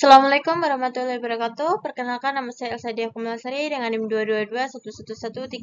Assalamualaikum warahmatullahi wabarakatuh. Perkenalkan, nama saya Elsa Diah Kumalasari dengan NIM 222111365.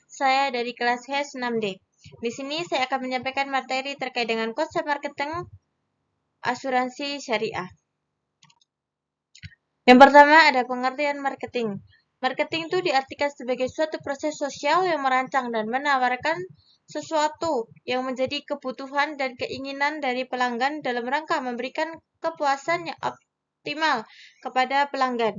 Saya dari kelas HES 6D. Di sini saya akan menyampaikan materi terkait dengan konsep marketing asuransi syariah. Yang pertama ada pengertian marketing. Marketing itu diartikan sebagai suatu proses sosial yang merancang dan menawarkan sesuatu yang menjadi kebutuhan dan keinginan dari pelanggan dalam rangka memberikan kepuasan yang optimal kepada pelanggan.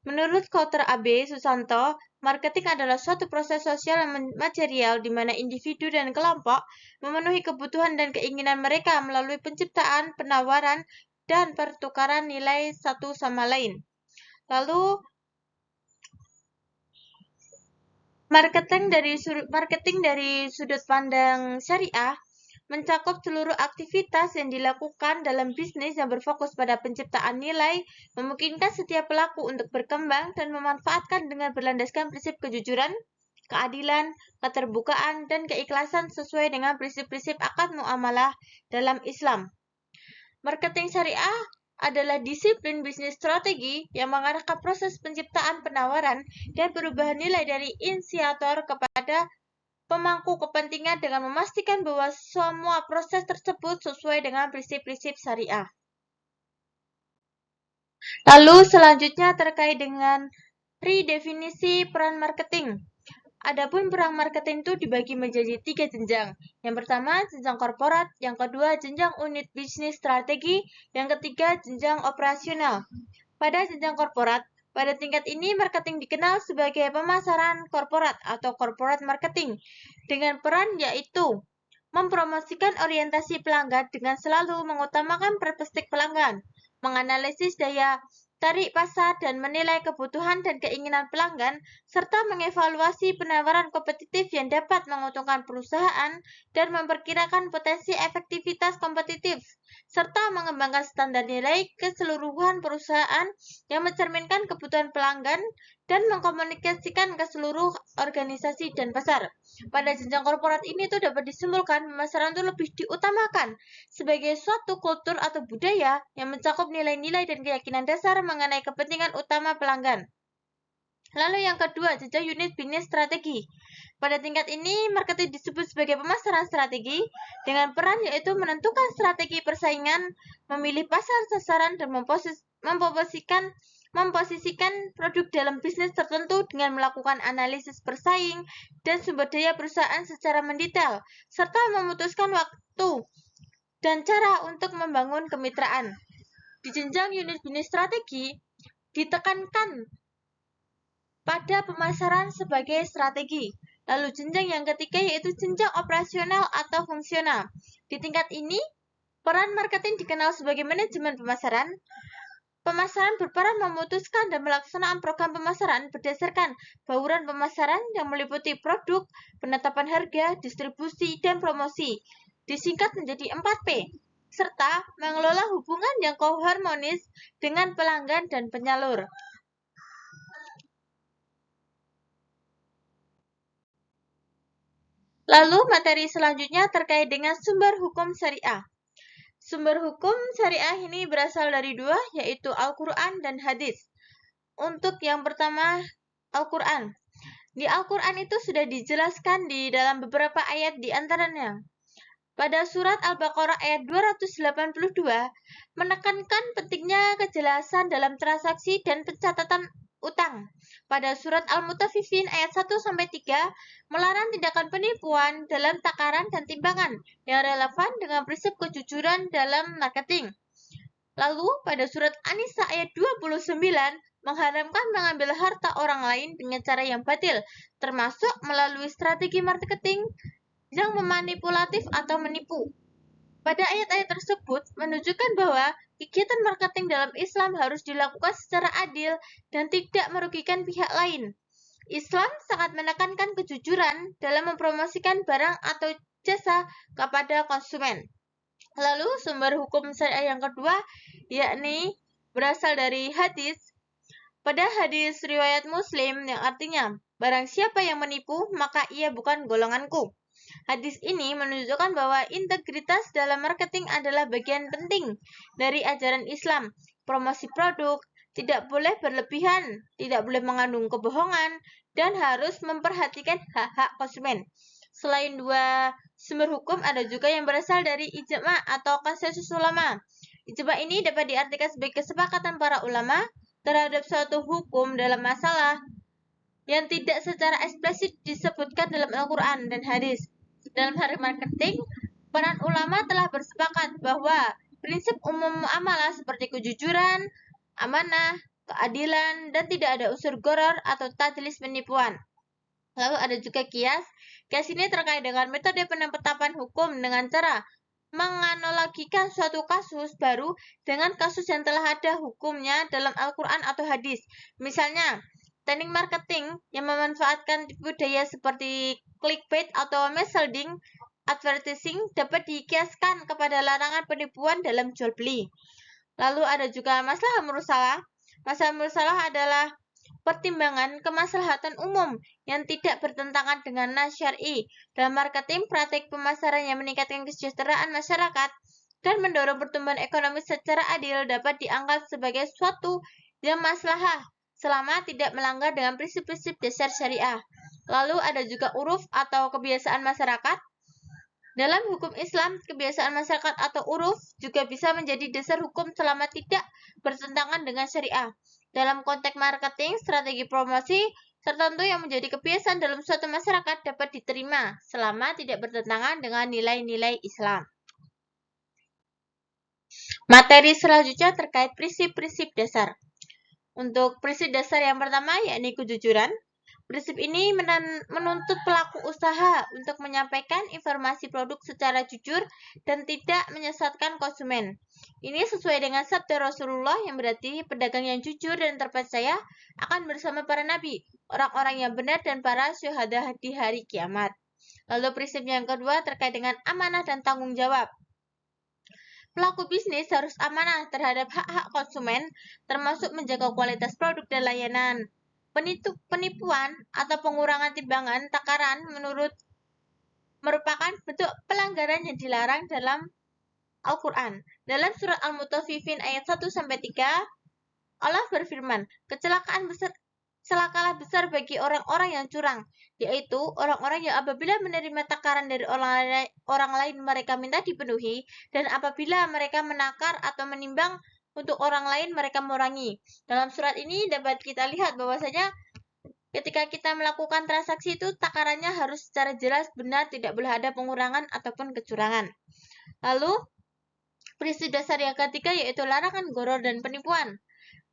Menurut Kauter AB Susanto, marketing adalah suatu proses sosial yang material di mana individu dan kelompok memenuhi kebutuhan dan keinginan mereka melalui penciptaan, penawaran, dan pertukaran nilai satu sama lain. Lalu, marketing dari sudut pandang syariah mencakup seluruh aktivitas yang dilakukan dalam bisnis yang berfokus pada penciptaan nilai, memungkinkan setiap pelaku untuk berkembang dan memanfaatkan dengan berlandaskan prinsip kejujuran, keadilan, keterbukaan, dan keikhlasan sesuai dengan prinsip-prinsip akad muamalah dalam Islam. Marketing syariah adalah disiplin bisnis strategi yang mengarahkan proses penciptaan penawaran dan perubahan nilai dari inisiator kepada pemangku kepentingan dengan memastikan bahwa semua proses tersebut sesuai dengan prinsip-prinsip syariah. Lalu selanjutnya terkait dengan redefinisi peran marketing. Adapun peran marketing itu dibagi menjadi 3 jenjang. Yang pertama, jenjang korporat. Yang kedua, jenjang unit bisnis strategi. Yang ketiga, jenjang operasional. Pada jenjang korporat, pada tingkat ini marketing dikenal sebagai pemasaran korporat atau corporate marketing dengan peran yaitu mempromosikan orientasi pelanggan dengan selalu mengutamakan perspektif pelanggan, menganalisis daya tarik pasar dan menilai kebutuhan dan keinginan pelanggan, serta mengevaluasi penawaran kompetitif yang dapat menguntungkan perusahaan dan memperkirakan potensi efektivitas kompetitif, serta mengembangkan standar nilai keseluruhan perusahaan yang mencerminkan kebutuhan pelanggan dan mengkomunikasikan ke seluruh organisasi dan pasar. Pada jenjang korporat ini tuh dapat disimpulkan pemasaran itu lebih diutamakan sebagai suatu kultur atau budaya yang mencakup nilai-nilai dan keyakinan dasar mengenai kepentingan utama pelanggan. Lalu yang kedua, jenjang unit bisnis strategi. Pada tingkat ini, marketing disebut sebagai pemasaran strategi dengan peran yaitu menentukan strategi persaingan, memilih pasar sasaran, dan memposisikan produk dalam bisnis tertentu dengan melakukan analisis persaing dan sumber daya perusahaan secara mendetail, serta memutuskan waktu dan cara untuk membangun kemitraan. Di jenjang unit bisnis strategi, ditekankan pada pemasaran sebagai strategi. Lalu jenjang yang ketiga yaitu jenjang operasional atau fungsional. Di tingkat ini, peran marketing dikenal sebagai manajemen pemasaran. Pemasaran berperan memutuskan dan melaksanakan program pemasaran berdasarkan bauran pemasaran yang meliputi produk, penetapan harga, distribusi, dan promosi. Disingkat menjadi 4P, serta mengelola hubungan yang koharmonis dengan pelanggan dan penyalur. Lalu materi selanjutnya terkait dengan sumber hukum syariah. Sumber hukum syariah ini berasal dari dua, yaitu Al-Quran dan hadis. Untuk yang pertama, Al-Quran. Di Al-Quran itu sudah dijelaskan di dalam beberapa ayat di antaranya. Pada surat Al-Baqarah ayat 282, menekankan pentingnya kejelasan dalam transaksi dan pencatatan utang. Pada surat Al-Mutaffifin ayat 1-3, melarang tindakan penipuan dalam takaran dan timbangan yang relevan dengan prinsip kejujuran dalam marketing. Lalu pada surat An-Nisa ayat 29, mengharamkan mengambil harta orang lain dengan cara yang batil, termasuk melalui strategi marketing yang memanipulatif atau menipu. Pada ayat-ayat tersebut menunjukkan bahwa kegiatan marketing dalam Islam harus dilakukan secara adil dan tidak merugikan pihak lain. Islam sangat menekankan kejujuran dalam mempromosikan barang atau jasa kepada konsumen. Lalu sumber hukum syariah yang kedua yakni berasal dari hadis. Pada hadis riwayat Muslim yang artinya, barang siapa yang menipu, maka ia bukan golonganku. Hadis ini menunjukkan bahwa integritas dalam marketing adalah bagian penting dari ajaran Islam. Promosi produk tidak boleh berlebihan, tidak boleh mengandung kebohongan, dan harus memperhatikan hak-hak konsumen. Selain dua sumber hukum, ada juga yang berasal dari ijma atau konsensus ulama. Ijma ini dapat diartikan sebagai kesepakatan para ulama terhadap suatu hukum dalam masalah yang tidak secara eksplisit disebutkan dalam Al-Quran dan hadis. Dalam hal marketing, peran ulama telah bersepakat bahwa prinsip umum muamalah seperti kejujuran, amanah, keadilan, dan tidak ada unsur gharar atau tadlis penipuan. Lalu ada juga kias. Kias ini terkait dengan metode penetapan hukum dengan cara menganalogikan suatu kasus baru dengan kasus yang telah ada hukumnya dalam Al-Quran atau hadis. Misalnya, teknik marketing yang memanfaatkan tipu daya seperti clickbait atau misleading advertising dapat dikiaskan kepada larangan penipuan dalam jual beli. Lalu ada juga masalah mursalah. Masalah mursalah adalah pertimbangan kemaslahatan umum yang tidak bertentangan dengan nas syar'i. Dalam marketing, praktik pemasaran yang meningkatkan kesejahteraan masyarakat dan mendorong pertumbuhan ekonomi secara adil dapat dianggap sebagai suatu yang maslahah selama tidak melanggar dengan prinsip-prinsip dasar syariah. Lalu ada juga uruf atau kebiasaan masyarakat. Dalam hukum Islam, kebiasaan masyarakat atau uruf juga bisa menjadi dasar hukum selama tidak bertentangan dengan syariah. Dalam konteks marketing, strategi promosi tertentu yang menjadi kebiasaan dalam suatu masyarakat dapat diterima selama tidak bertentangan dengan nilai-nilai Islam. Materi selanjutnya terkait prinsip-prinsip dasar. Untuk prinsip dasar yang pertama yakni kejujuran. Prinsip ini menuntut pelaku usaha untuk menyampaikan informasi produk secara jujur dan tidak menyesatkan konsumen. Ini sesuai dengan sabda Rasulullah yang berarti pedagang yang jujur dan terpercaya akan bersama para nabi, orang-orang yang benar dan para syuhada di hari kiamat. Lalu prinsip yang kedua terkait dengan amanah dan tanggung jawab. Pelaku bisnis harus amanah terhadap hak-hak konsumen, termasuk menjaga kualitas produk dan layanan. Penipuan atau pengurangan timbangan takaran merupakan bentuk pelanggaran yang dilarang dalam Al-Quran. Dalam surat Al-Mutaffifin ayat 1-3, Allah berfirman, celakalah besar bagi orang-orang yang curang, yaitu orang-orang yang apabila menerima takaran dari orang lain mereka minta dipenuhi, dan apabila mereka menakar atau menimbang untuk orang lain mereka mengurangi. Dalam surat ini dapat kita lihat bahwasanya ketika kita melakukan transaksi itu takarannya harus secara jelas benar, tidak boleh ada pengurangan ataupun kecurangan. Lalu prinsip dasar yang ketiga yaitu larangan gharar dan penipuan.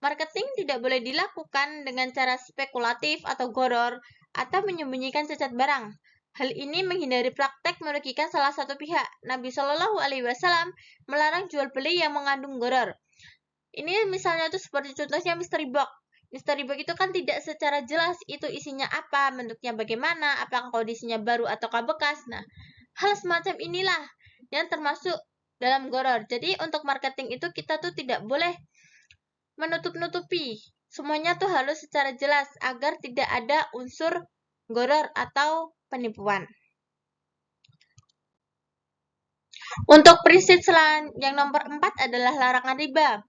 Marketing tidak boleh dilakukan dengan cara spekulatif atau gharar atau menyembunyikan cacat barang. Hal ini menghindari praktek merugikan salah satu pihak. Nabi Shallallahu Alaihi Wasallam melarang jual beli yang mengandung gharar. Ini misalnya itu seperti contohnya mystery box. Mystery box itu kan tidak secara jelas itu isinya apa, bentuknya bagaimana, apakah kondisinya baru ataukah bekas. Nah, hal semacam inilah yang termasuk dalam gharar. Jadi untuk marketing itu kita tuh tidak boleh menutup-nutupi. Semuanya tuh harus secara jelas agar tidak ada unsur gharar atau penipuan. Untuk prinsip yang nomor 4 adalah larangan riba,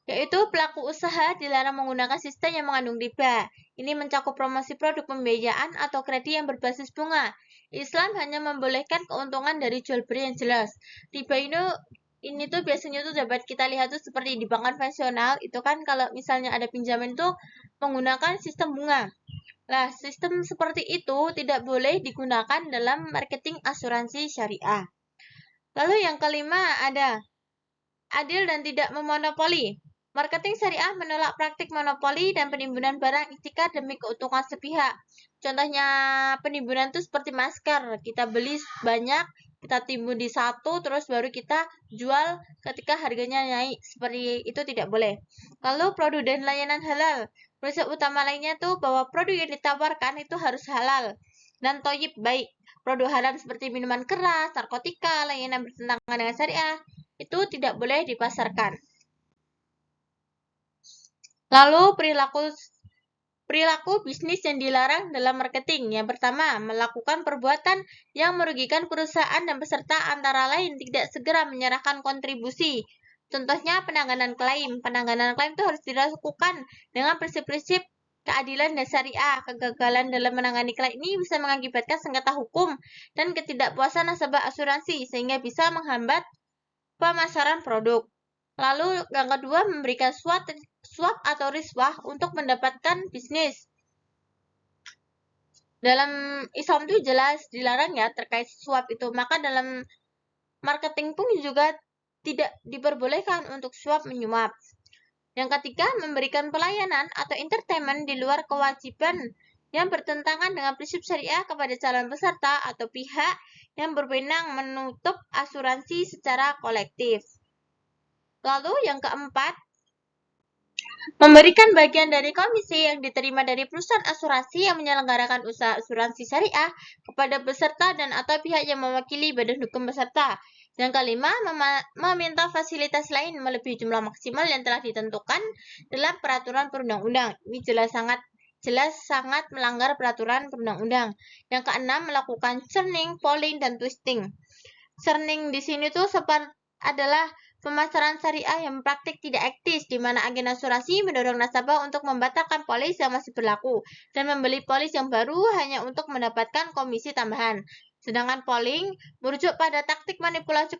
yaitu pelaku usaha dilarang menggunakan sistem yang mengandung riba. Ini mencakup promosi produk pembiayaan atau kredit yang berbasis bunga. Islam hanya membolehkan keuntungan dari jual beli yang jelas. Riba ini tuh biasanya tuh dapat kita lihat tuh seperti di bank konvensional, itu kan kalau misalnya ada pinjaman tuh menggunakan sistem bunga. Nah, sistem seperti itu tidak boleh digunakan dalam marketing asuransi syariah. Lalu yang kelima ada adil dan tidak memonopoli. Marketing syariah menolak praktik monopoli dan penimbunan barang ikhtikar demi keuntungan sepihak. Contohnya penimbunan itu seperti masker. Kita beli banyak, kita timbun di satu, terus baru kita jual ketika harganya naik. Seperti itu tidak boleh. Lalu produk dan layanan halal. Prinsip utama lainnya tuh bahwa produk yang ditawarkan itu harus halal dan thayyib baik. Produk haram seperti minuman keras, narkotika, layanan bertentangan dengan syariah itu tidak boleh dipasarkan. Lalu perilaku Perilaku bisnis yang dilarang dalam marketing. Yang pertama, melakukan perbuatan yang merugikan perusahaan dan peserta antara lain tidak segera menyerahkan kontribusi. Contohnya penanganan klaim. Penanganan klaim itu harus dilakukan dengan prinsip-prinsip keadilan dan syariah. Kegagalan dalam menangani klaim ini bisa mengakibatkan sengketa hukum dan ketidakpuasan nasabah asuransi sehingga bisa menghambat pemasaran produk. Lalu yang kedua, memberikan suap atau riswah untuk mendapatkan bisnis. Dalam Islam itu jelas dilarang ya terkait suap itu. Maka dalam marketing pun juga tidak diperbolehkan untuk suap menyuap. Yang ketiga, memberikan pelayanan atau entertainment di luar kewajiban yang bertentangan dengan prinsip syariah kepada calon peserta atau pihak yang berwenang menutup asuransi secara kolektif. Lalu yang keempat, memberikan bagian dari komisi yang diterima dari perusahaan asuransi yang menyelenggarakan usaha asuransi syariah kepada peserta dan atau pihak yang mewakili badan hukum peserta. Yang kelima, meminta fasilitas lain melebihi jumlah maksimal yang telah ditentukan dalam peraturan perundang-undang. Ini jelas sangat melanggar peraturan perundang-undang. Yang keenam, melakukan churning, polling, dan twisting. Churning di sini tuh adalah pemasaran syariah yang praktik tidak etis, di mana agen asuransi mendorong nasabah untuk membatalkan polis yang masih berlaku dan membeli polis yang baru hanya untuk mendapatkan komisi tambahan. Sedangkan polling merujuk pada taktik manipulasi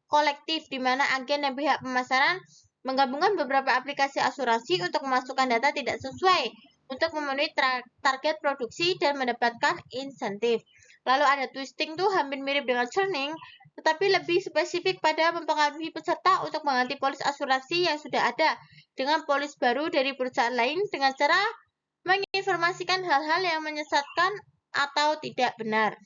kolektif, di mana agen dan pihak pemasaran menggabungkan beberapa aplikasi asuransi untuk memasukkan data tidak sesuai untuk memenuhi target produksi dan mendapatkan insentif. Lalu ada twisting tuh hampir mirip dengan churning, tetapi lebih spesifik pada mempengaruhi peserta untuk mengganti polis asuransi yang sudah ada dengan polis baru dari perusahaan lain dengan cara menginformasikan hal-hal yang menyesatkan atau tidak benar.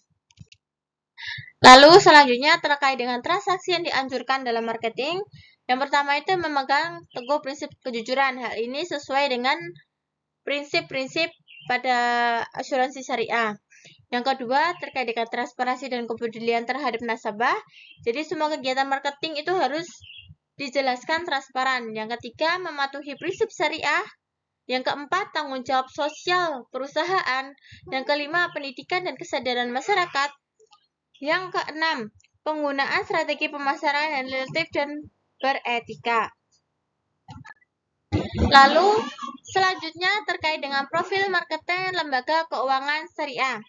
Lalu selanjutnya terkait dengan transaksi yang dianjurkan dalam marketing. Yang pertama itu memegang teguh prinsip kejujuran. Hal ini sesuai dengan prinsip-prinsip pada asuransi syariah. Yang kedua, terkait dengan transparansi dan kepedulian terhadap nasabah. Jadi semua kegiatan marketing itu harus dijelaskan transparan. Yang ketiga, mematuhi prinsip syariah. Yang keempat, tanggung jawab sosial perusahaan. Yang kelima, pendidikan dan kesadaran masyarakat. Yang keenam, penggunaan strategi pemasaran yang relatif dan beretika. Lalu, selanjutnya terkait dengan profil marketer lembaga keuangan syariah.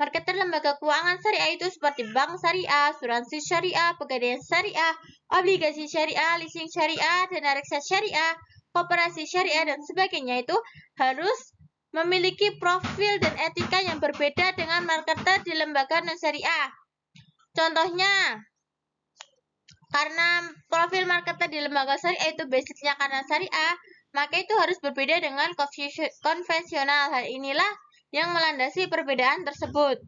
Marketer lembaga keuangan syariah itu seperti bank syariah, asuransi syariah, pegadaian syariah, obligasi syariah, leasing syariah, dana reksa syariah, koperasi syariah, dan sebagainya itu harus memiliki profil dan etika yang berbeda dengan marketer di lembaga non-syariah. Contohnya, karena profil marketer di lembaga syariah itu basicnya karena syariah, maka itu harus berbeda dengan konvensional. Hal inilah yang melandasi perbedaan tersebut.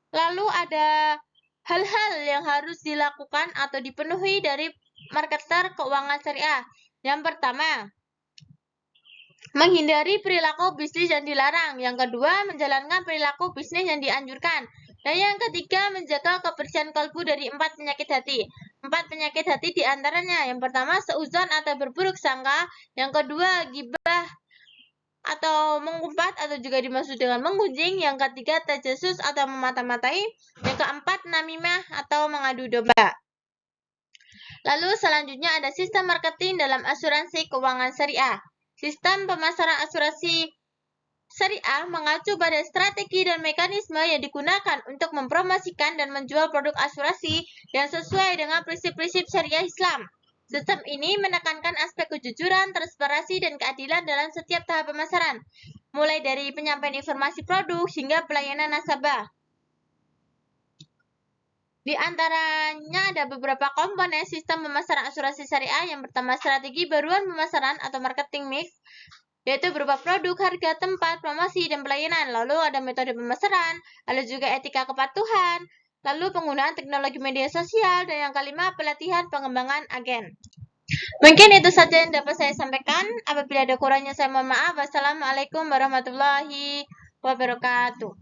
Lalu ada hal-hal yang harus dilakukan atau dipenuhi dari marketer keuangan syariah. Yang pertama, menghindari perilaku bisnis yang dilarang. Yang kedua, menjalankan perilaku bisnis yang dianjurkan. Dan yang ketiga, menjaga kebersihan kalbu dari 4 penyakit hati. 4 penyakit hati diantaranya, yang pertama, seuzon atau berburuk sangka. Yang kedua, gibah atau mengumpat atau juga dimaksud dengan menggunjing. Yang ketiga, tajasus atau memata-matai. Yang keempat, namimah atau mengadu domba. Lalu selanjutnya ada sistem marketing dalam asuransi keuangan syariah. Sistem pemasaran asuransi syariah mengacu pada strategi dan mekanisme yang digunakan untuk mempromosikan dan menjual produk asuransi yang sesuai dengan prinsip-prinsip syariah Islam. Sistem ini menekankan aspek kejujuran, transparansi, dan keadilan dalam setiap tahap pemasaran, mulai dari penyampaian informasi produk hingga pelayanan nasabah. Di antaranya ada beberapa komponen sistem pemasaran asuransi syariah. Yang pertama, strategi baruan pemasaran atau marketing mix, yaitu berupa produk, harga, tempat, promosi, dan pelayanan. Lalu ada metode pemasaran, ada juga etika kepatuhan, lalu penggunaan teknologi media sosial, dan yang kelima, pelatihan pengembangan agen. Mungkin itu saja yang dapat saya sampaikan. Apabila ada kurangnya saya mohon maaf. Wassalamualaikum warahmatullahi wabarakatuh.